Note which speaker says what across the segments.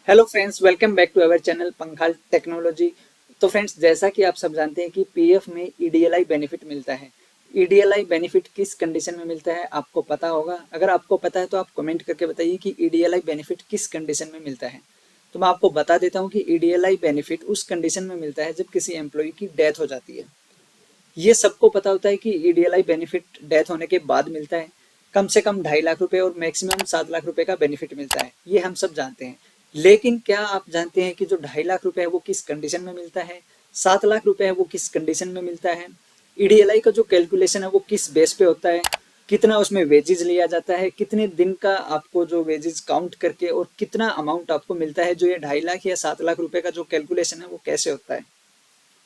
Speaker 1: Hello friends, welcome back to our channel Pankhal technology. तो friends, जैसा कि आप सब जानते हैं कि पीएफ में ईडीएलआई बेनिफिट मिलता है। ईडीएलआई बेनिफिट किस कंडीशन में मिलता है आपको पता होगा। अगर आपको पता है तो आप कमेंट करके बताइए कि ईडीएलआई बेनिफिट किस कंडीशन में मिलता है। तो मैं आपको बता देता हूँ कि ईडीएलआई बेनिफिट उस कंडीशन में मिलता है जब किसी एम्प्लॉय की डेथ हो जाती है। ये सबको पता होता है कि ईडीएलआई बेनिफिट डेथ होने के बाद मिलता है। कम से कम 2.5 लाख रुपए और मैक्सिमम 7 लाख रुपए का बेनिफिट मिलता है, ये हम सब जानते हैं। लेकिन क्या आप जानते हैं कि जो 2.5 लाख रुपए है वो किस कंडीशन में मिलता है, 7 लाख रुपए है वो किस कंडीशन में मिलता है, ईडीएलआई का जो कैलकुलेशन है वो किस बेस पे होता है, कितना उसमें वेजेज लिया जाता है, कितने दिन का आपको जो वेजेज काउंट करके और कितना अमाउंट आपको मिलता है, जो ये 2.5 लाख या 7 लाख रुपए का जो कैलकुलेशन है वो कैसे होता है।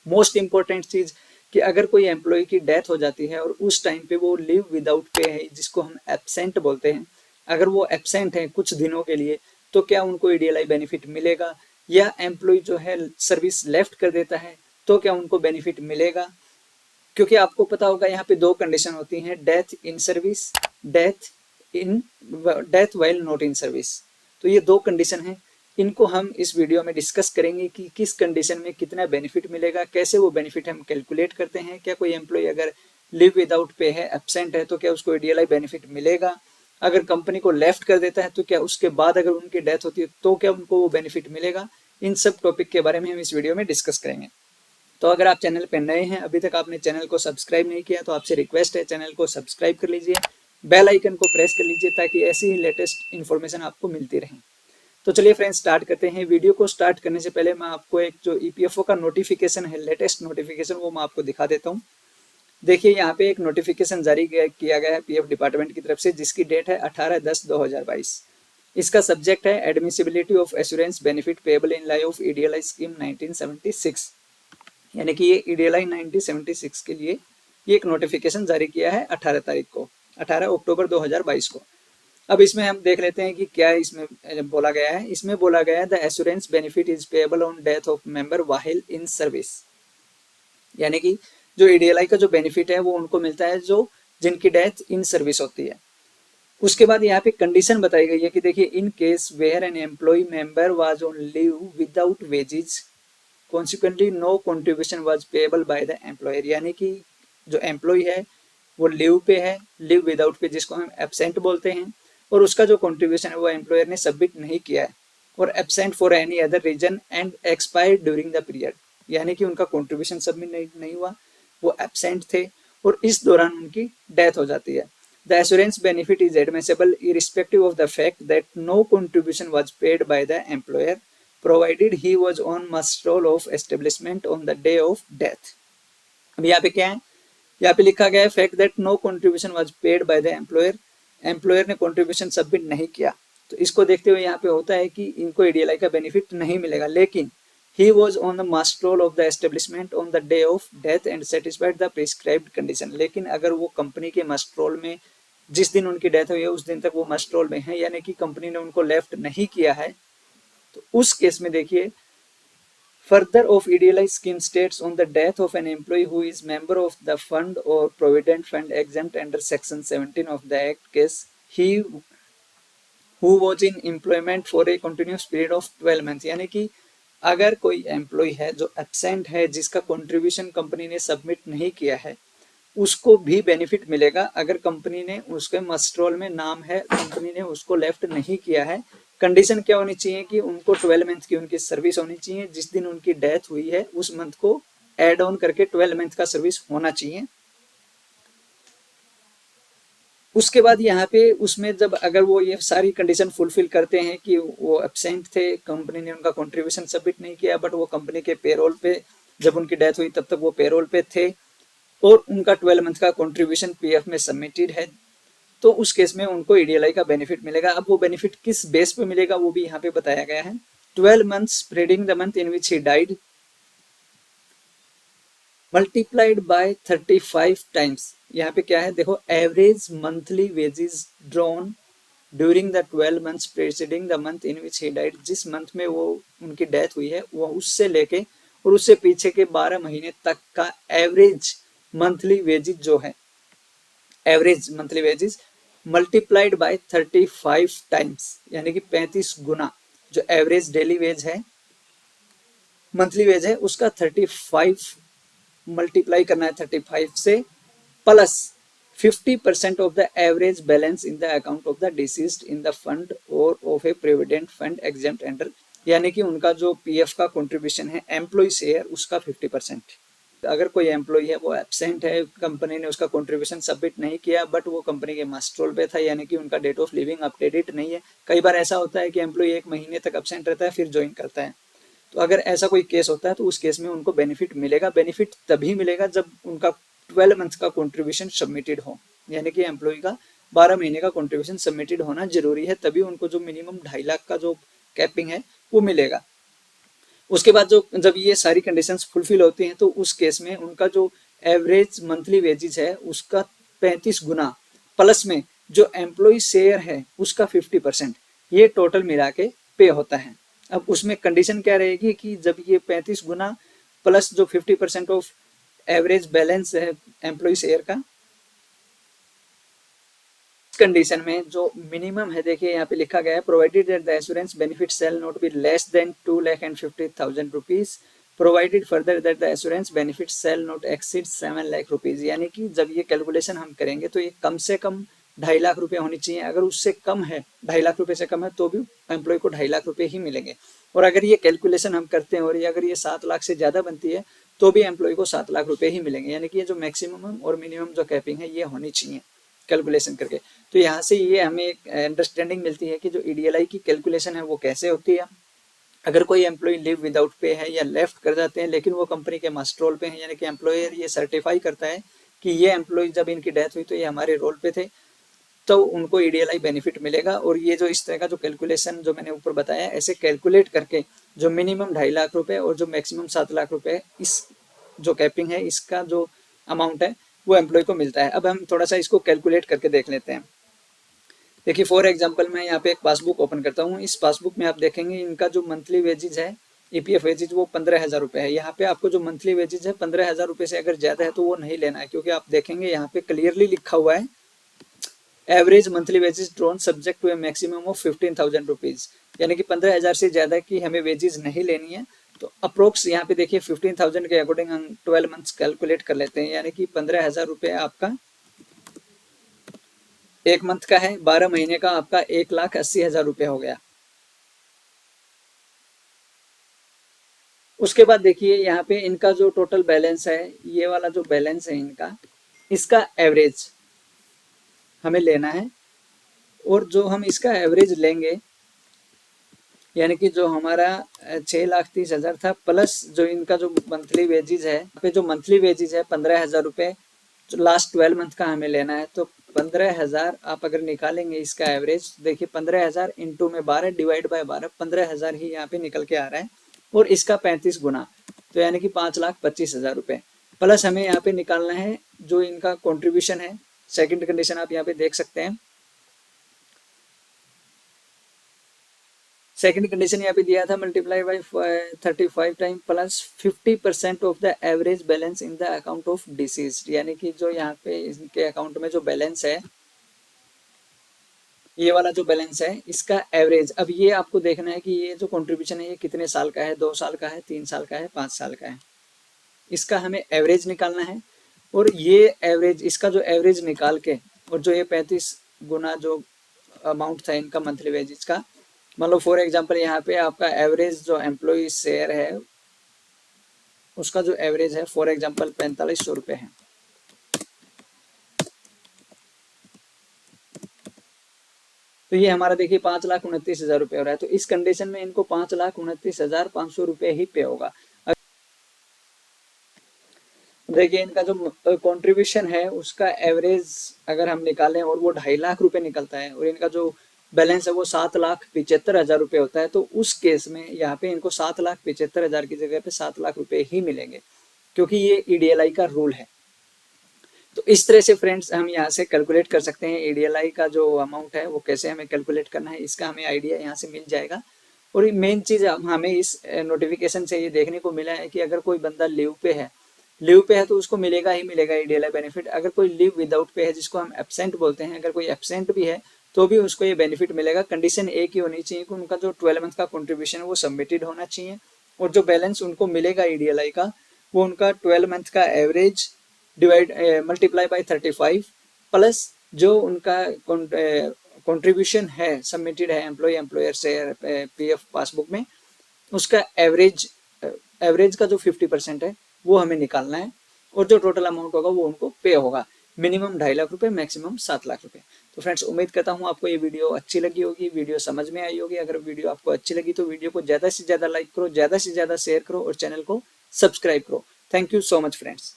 Speaker 1: मोस्ट इंपॉर्टेंट चीज कि अगर कोई एम्प्लॉय की डेथ हो जाती है और उस टाइम पे वो लीव विदाउट पे है, जिसको हम एब्सेंट बोलते हैं, अगर वो एब्सेंट है कुछ दिनों के लिए, तो क्या उनको ईडीएलआई बेनिफिट मिलेगा, या एम्प्लॉय जो है सर्विस लेफ्ट कर देता है तो क्या उनको बेनिफिट मिलेगा। क्योंकि आपको पता होगा यहाँ पे दो कंडीशन होती हैं, death in service, death in death while not in service. तो ये दो कंडीशन हैं, इनको हम इस वीडियो में डिस्कस करेंगे कि किस कंडीशन में कितना बेनिफिट मिलेगा, कैसे वो बेनिफिट हम कैलकुलेट करते हैं, क्या कोई एम्प्लॉय अगर लिव विदाउट पे है, एब्सेंट है, तो क्या उसको ईडीएलआई बेनिफिट मिलेगा, अगर कंपनी को लेफ्ट कर देता है तो क्या उसके बाद अगर उनकी डेथ होती है तो क्या उनको वो बेनिफिट मिलेगा। इन सब टॉपिक के बारे में हम इस वीडियो में डिस्कस करेंगे। तो अगर आप चैनल पे नए हैं, अभी तक आपने चैनल को सब्सक्राइब नहीं किया, तो आपसे रिक्वेस्ट है चैनल को सब्सक्राइब कर लीजिए, बेल आइकन को प्रेस कर लीजिए ताकि ऐसी ही लेटेस्ट इन्फॉर्मेशन आपको मिलती रहे। तो चलिए फ्रेंड्स, स्टार्ट करते हैं। वीडियो को स्टार्ट करने से पहले मैं आपको एक जो ईपीएफओ का नोटिफिकेशन है, लेटेस्ट नोटिफिकेशन, वो मैं आपको दिखा देता हूँ। देखिए यहाँ पे एक नोटिफिकेशन जारी किया गया है पीएफ डिपार्टमेंट की तरफ से, जिसकी डेट है 18/10/2022। इसका सब्जेक्ट है admissibility of assurance benefit payable in life of EDLI scheme 1976। यानी कि ये ईडीएलआई 1976 के लिए ये एक नोटिफिकेशन जारी किया है 18 तारीख को, 18 अक्टूबर 2022 को। अब इसमें हम देख लेते हैं कि क्या इसमें बोला गया है। इसमें बोला गया है the assurance benefit is payable on death of member while in service. यानी कि जो ईडीएलआई का जो बेनिफिट है वो उनको मिलता है जो जिनकी डेथ इन सर्विस होती है। उसके बाद यहाँ पे कंडीशन बताई गई है कि देखिए, in case where an employ member was on leave without wages, consequently no contribution was payable by the employer. यानी कि जो एम्प्लॉय है वो लीव पे है, लीव विदाउट पे जिसको हम एब्सेंट बोलते हैं, और उसका जो कंट्रीब्यूशन है वो एम्प्लॉयर ने सबमिट नहीं किया है, और absent for any other reason and expired during the period. यानी कि उनका कंट्रीब्यूशन सबमिट नहीं हुआ, वो एब्सेंट थे और इस दौरान उनकी डेथ हो जाती है। The assurance benefit is admissible irrespective of the fact that no contribution was paid by the employer, provided he was on must roll of establishment on the day of death। अब यहाँ पे क्या है, यहाँ पे लिखा गया है fact that no contribution was paid by the employer. Employer ने कंट्रीब्यूशन सबमिट नहीं किया, तो इसको देखते हुए यहाँ पे होता है कि इनको ईडीएलआई का बेनिफिट नहीं मिलेगा। लेकिन he was on the must roll of the establishment on the day of death and satisfied the prescribed condition। लेकिन अगर वो कंपनी के मस्ट रोल में जिस दिन उनकी डेथ हुई है उस दिन तक वो मस्ट रोल में है, यानी कि कंपनी ने उनको लेफ्ट नहीं किया है, तो उस केस में देखिए, further of EDLI scheme states on the death of an employee who is member of the fund or provident fund exempt under section 17 of the act case, he who was in employment for a continuous period of 12 months। यानी कि अगर कोई employ है जो absent है, जिसका contribution company ने submit नहीं किया है, उसको भी बेनिफिट मिलेगा अगर कंपनी ने उसके मस्ट रोल में नाम है, कंपनी ने उसको लेफ्ट नहीं किया है। कंडीशन क्या होनी चाहिए कि उनको 12 मंथ की उनकी सर्विस होनी चाहिए, जिस दिन उनकी डेथ हुई है उस मंथ को एड ऑन करके 12 मंथ का सर्विस होना चाहिए। उसके बाद यहाँ पे उसमें जब अगर वो ये सारी कंडीशन फुलफिल करते हैं कि वो एब्सेंट थे, कंपनी ने उनका कंट्रीब्यूशन सबमिट नहीं किया, बट वो कंपनी के पेरोल पे जब उनकी डेथ हुई तब तक वो पेरोल पे थे, और उनका 12 मंथ का कंट्रीब्यूशन पीएफ में सबमिटेड है, तो उस केस में उनको ईडीएलआई का बेनिफिट मिलेगा। अब वो बेनिफिट किस बेस पे मिलेगा वो भी यहाँ पे बताया गया है। 12 months spreading the month in which he died multiplied by 35 times. यहाँ पे क्या है देखो, average monthly wages drawn during the 12 months presiding the month in which he died. जिस मंथ में वो उनकी डेथ हुई है वो उससे लेके और उससे पीछे के 12 महीने तक का एवरेज मंथली वेजेस जो है, average monthly wages multiplied by 35 times, यानी कि 35 गुना। जो एवरेज डेली वेज है, मंथली वेज है, उसका 35 मल्टीप्लाई करना है 35 से, plus 50% of the average balance in the account of the deceased in the fund और of a provident fund exempt under, यानी कि उनका जो पीएफ का कंट्रीब्यूशन है एम्प्लॉय शेयर उसका 50%। अगर कोई एम्प्लॉय है वो एब्सेंट है, कंपनी ने उसका कंट्रीब्यूशन सबमिट नहीं किया, बट वो कंपनी के मास्टर पे था, यानी कि उनका डेट ऑफ लिविंग अपडेटेड नहीं है। कई बार ऐसा होता है कि एम्प्लॉय 1 महीने तक एब्सेंट रहता है फिर ज्वाइन करता है, तो अगर ऐसा कोई केस होता है तो उस केस में उनको बेनिफिट मिलेगा। बेनिफिट तभी मिलेगा जब उनका 12 मंथ का कंट्रीब्यूशन सबमिटेड हो, यानी कि एम्प्लॉय का 12 महीने का कंट्रीब्यूशन सबमिटेड होना जरूरी है, तभी उनको जो मिनिमम 2.5 लाख का जो कैपिंग है वो मिलेगा। उसके बाद जो जब ये सारी कंडीशंस फुलफिल होती हैं तो उस केस में उनका जो एवरेज मंथली वेजेस है उसका 35 गुना, प्लस में जो एम्प्लॉय शेयर है उसका 50%, ये टोटल मिला के पे होता है। अब उसमें कंडीशन क्या रहेगी कि जब ये 35 गुना प्लस जो 50% ऑफ एवरेज बैलेंस है एम्प्लॉय शेयर का, कंडीशन में जो मिनिमम है, देखिए यहाँ पे लिखा गया है, provided that the assurance benefit shall not be less than 2,50,000 rupees, provided further that the assurance benefit shall not exceed 7 lakh rupees, यानी कि जब ये कैलकुलेशन हम करेंगे तो ये कम से कम 2.5 लाख रुपए होनी चाहिए। अगर उससे कम है, 2.5 लाख रुपए से कम है तो भी एम्प्लॉय को 2.5 लाख रुपए ही मिलेंगे। और अगर ये कैलकुलेशन हम करते हैं और ये अगर ये 7 लाख से ज्यादा बनती है तो भी एम्प्लॉय को 7 लाख रुपए ही मिलेंगे, यानी कि ये जो मैक्सिमम और मिनिमम जो कैपिंग है ये होनी चाहिए कैलकुलेशन करके। तो यहाँ से ये हमें एक अंडरस्टैंडिंग मिलती है कि जो ईडीएलआई की कैलकुलेशन है वो कैसे होती है। अगर कोई एम्प्लॉय लीव विदाउट पे है या लेफ्ट कर जाते हैं लेकिन वो कंपनी के मास्टर रोल पे हैं, यानी कि एम्प्लॉयर ये सर्टिफाई करता है कि ये एम्प्लॉय जब इनकी डेथ हुई तो ये हमारे रोल पे थे, तो उनको ईडीएलआई बेनिफिट मिलेगा। और ये जो इस तरह का जो कैलकुलेशन जो मैंने ऊपर बताया ऐसे कैलकुलेट करके जो मिनिमम 2.5 लाख रुपए और जो मैक्सिमम 7 लाख रुपए इस जो कैपिंग है इसका जो अमाउंट है वो एम्प्लॉय को मिलता है। अब हम थोड़ा सा इसको कैलकुलेट करके देख लेते हैं। देखिए फॉर एग्जांपल मैं यहाँ पे एक पासबुक ओपन करता हूँ। इस पासबुक में आप देखेंगे इनका जो मंथली वेजेज है ईपीएफ वेजेज वो 15,000 रुपये है। यहाँ पे आपको जो मंथली वेजेज है 15,000 रुपये से अगर ज्यादा है तो वो नहीं लेना है, क्योंकि आप देखेंगे यहाँ पे क्लियरली लिखा हुआ है average monthly wages drawn subject to a maximum of 15,000 rupees, यानी कि 15,000 से ज्यादा की हमें वेजेज नहीं लेनी है। तो अप्रोक्स यहाँ पे देखिए 15,000 के अकॉर्डिंग हम 12 मंथ्स कैलकुलेट कर लेते हैं, यानी कि 15,000 रुपये आपका 1 मंथ का है, 12 महीने का आपका 1,80,000 रुपये हो गया। उसके बाद देखिए यहाँ पे इनका जो टोटल बैलेंस है, ये वाला जो बैलेंस है इनका, इसका एवरेज हमें लेना है। और जो हम इसका एवरेज लेंगे, यानी कि जो हमारा 6,30,000 था प्लस जो इनका जो मंथली वेजेज है, पे जो मंथली वेजेज है 15,000 रुपये जो लास्ट 12 मंथ का हमें लेना है। तो 15,000 आप अगर निकालेंगे इसका एवरेज, देखिए 15,000 इंटू में 12 डिवाइड बाय 12, 15,000 ही यहाँ पे निकल के आ रहा है। और इसका 35 गुना, तो यानी कि 5,25,000 रुपये प्लस हमें यहाँ पे निकालना है जो इनका कॉन्ट्रीब्यूशन है। सेकंड कंडीशन आप यहाँ पे देख सकते हैं, सेकंड कंडीशन यहाँ पे दिया था multiply by 35 time plus 50% of the average balance in the account of disease, यानी कि जो यहाँ पे इनके अकाउंट में जो बैलेंस है, ये वाला जो बैलेंस है इसका एवरेज। अब ये आपको देखना है कि ये जो कंट्रीब्यूशन है ये कितने साल का है, 2 साल का है, 3 साल का है, 5 साल का है, इसका हमें एवरेज निकालना है। और ये एवरेज, इसका जो एवरेज निकाल के और जो ये 35 गुना जो अमाउंट था इनका मंथली वेजेस का, मतलब फॉर एग्जांपल यहाँ पे आपका एवरेज जो एम्प्लॉय शेयर है उसका जो एवरेज है फॉर एग्जांपल 4,500 रुपये है। तो ये हमारा देखिए 5,29,000 रुपये हो रहा है। तो इस कंडीशन में इनको 5,29,500 रुपये ही पे होगा। देखिए इनका जो कंट्रीब्यूशन है उसका एवरेज अगर हम निकालें और वो 2.5 लाख रुपए निकलता है और इनका जो बैलेंस है वो 7,75,000 रुपये होता है, तो उस केस में यहाँ पे इनको 7,75,000 की जगह पे 7 लाख रुपए ही मिलेंगे, क्योंकि ये ईडीएलआई का रूल है। तो इस तरह से फ्रेंड्स हम यहाँ से कैलकुलेट कर सकते हैं ईडीएलआई का जो अमाउंट है वो कैसे हमें कैलकुलेट करना है, इसका हमें आइडिया यहाँ से मिल जाएगा। और मेन चीज़ हमें इस नोटिफिकेशन से ये देखने को मिला है कि अगर कोई बंदा लीव पे है तो उसको मिलेगा ही मिलेगा ईडीएलआई बेनिफिट। अगर कोई लीव विदाउट पे है जिसको हम एब्सेंट बोलते हैं, अगर कोई एब्सेंट भी है तो भी उसको ये बेनिफिट मिलेगा। कंडीशन एक ही होनी चाहिए कि उनका जो 12 मंथ का कंट्रीब्यूशन है वो सबमिटेड होना चाहिए, और जो बैलेंस उनको मिलेगा ईडीएलआई का वो उनका 12 मंथ का average divide multiply by 35 plus जो उनका कंट्रीब्यूशन है सबमिटेड है एम्प्लॉय एम्प्लॉयर से पीएफ पासबुक में, उसका एवरेज का जो 50% है वो हमें निकालना है, और जो टोटल अमाउंट होगा वो उनको पे होगा। मिनिमम 2.5 लाख रुपए, मैक्सिमम 7 लाख रुपए। तो फ्रेंड्स उम्मीद करता हूँ आपको ये वीडियो अच्छी लगी होगी, वीडियो समझ में आई होगी। अगर वीडियो आपको अच्छी लगी तो वीडियो को ज़्यादा से ज़्यादा लाइक करो, ज़्यादा से ज़्यादा शेयर करो और चैनल को सब्सक्राइब करो। Thank you so much friends.